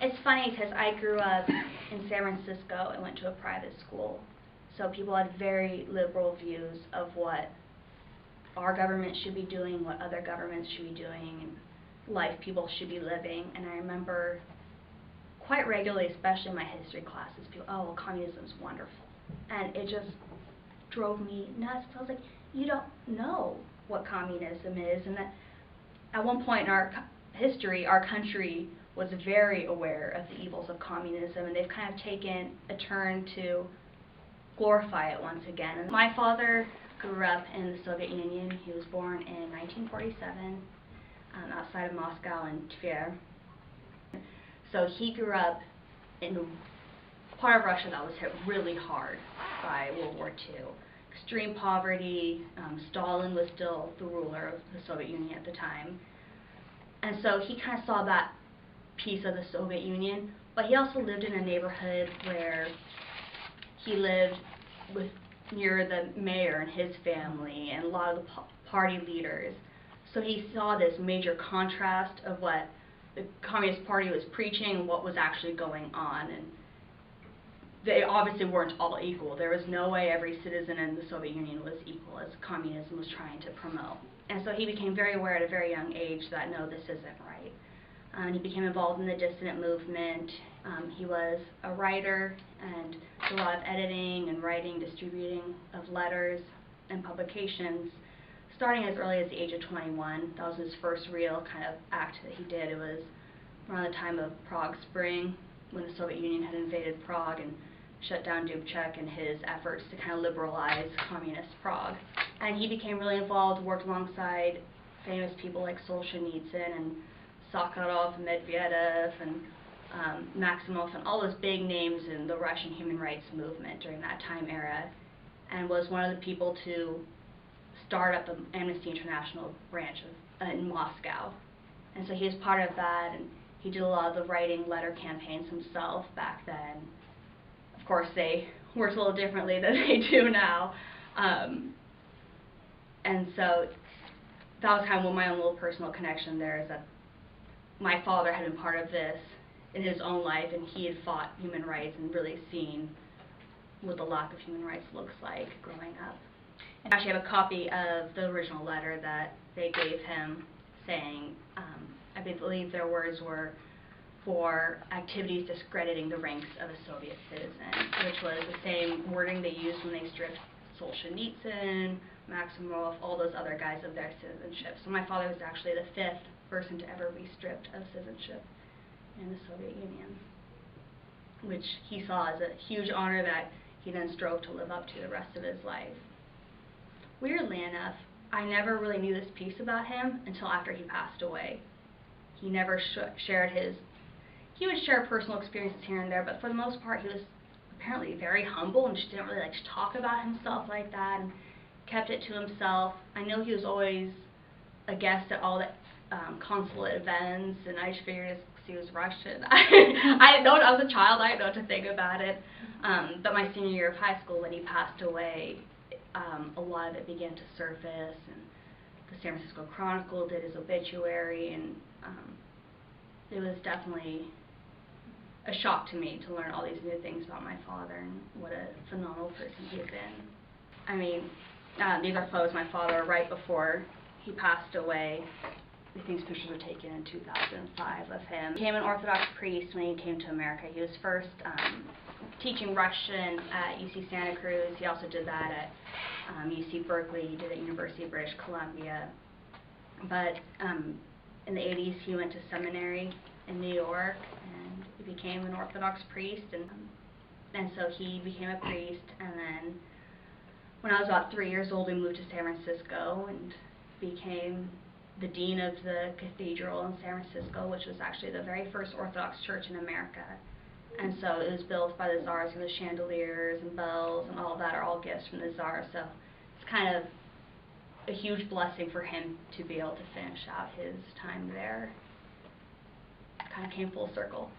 It's funny because I grew up in San Francisco and went to a private school, so people had very liberal views of what our government should be doing, what other governments should be doing, and life people should be living. And I remember quite regularly, especially in my history classes, people, oh, well, communism's wonderful. And it just drove me nuts. I was like, you don't know what communism is, and that at one point in our history, our country was very aware of the evils of communism, and they've kind of taken a turn to glorify it once again. And my father grew up in the Soviet Union. He was born in 1947 outside of Moscow in Tver. So he grew up in part of Russia that was hit really hard by World War II. Extreme poverty. Stalin was still the ruler of the Soviet Union at the time. And so he kind of saw that piece of the Soviet Union, but he also lived in a neighborhood where he lived near the mayor and his family and a lot of the party leaders. So he saw this major contrast of what the Communist Party was preaching and what was actually going on. And they obviously weren't all equal. There was no way every citizen in the Soviet Union was equal as communism was trying to promote. And so he became very aware at a very young age that, no, this isn't right. And he became involved in the dissident movement. He was a writer and did a lot of editing and writing, distributing of letters and publications, starting as early as the age of 21. That was his first real kind of act that he did. It was around the time of Prague Spring, when the Soviet Union had invaded Prague and shut down Dubček and his efforts to kind of liberalize communist Prague. And he became really involved, worked alongside famous people like Solzhenitsyn and Sokolov, Medvedev, and Maximov, and all those big names in the Russian human rights movement during that time era, and was one of the people to start up the Amnesty International branch in Moscow. And so he was part of that, and he did a lot of the writing letter campaigns himself back then. Of course, they worked a little differently than they do now. And so that was kind of my own little personal connection there, is that my father had been part of this in his own life, and he had fought human rights and really seen what the lack of human rights looks like growing up. I actually have a copy of the original letter that they gave him saying, I believe their words were, for activities discrediting the ranks of a Soviet citizen, which was the same wording they used when they stripped Solzhenitsyn, Maximov, all those other guys of their citizenship. So my father was actually the 5th person to ever be stripped of citizenship in the Soviet Union, which he saw as a huge honor that he then strove to live up to the rest of his life. Weirdly enough, I never really knew this piece about him until after he passed away. He never shared he would share personal experiences here and there, but for the most part he was apparently very humble and just didn't really like to talk about himself like that and kept it to himself. I know he was always a guest at all the consulate events, and I just figured he was Russian. I didn't know, I was a child, I didn't know what to think about it. But my senior year of high school, when he passed away, a lot of it began to surface, and the San Francisco Chronicle did his obituary, and it was definitely a shock to me to learn all these new things about my father and what a phenomenal person he had been. I mean, these are photos of my father right before he passed away. These pictures were taken in 2005 of him. He became an Orthodox priest when he came to America. He was first teaching Russian at UC Santa Cruz. He also did that at UC Berkeley. He did it at University of British Columbia. But in the 80s, he went to seminary in New York, and he became an Orthodox priest. And so he became a priest, and then when I was about 3 years old, we moved to San Francisco and became the dean of the cathedral in San Francisco, which was actually the very first Orthodox church in America. And so it was built by the czars, and the chandeliers and bells and all of that are all gifts from the czar. So it's kind of a huge blessing for him to be able to finish out his time there. It kind of came full circle.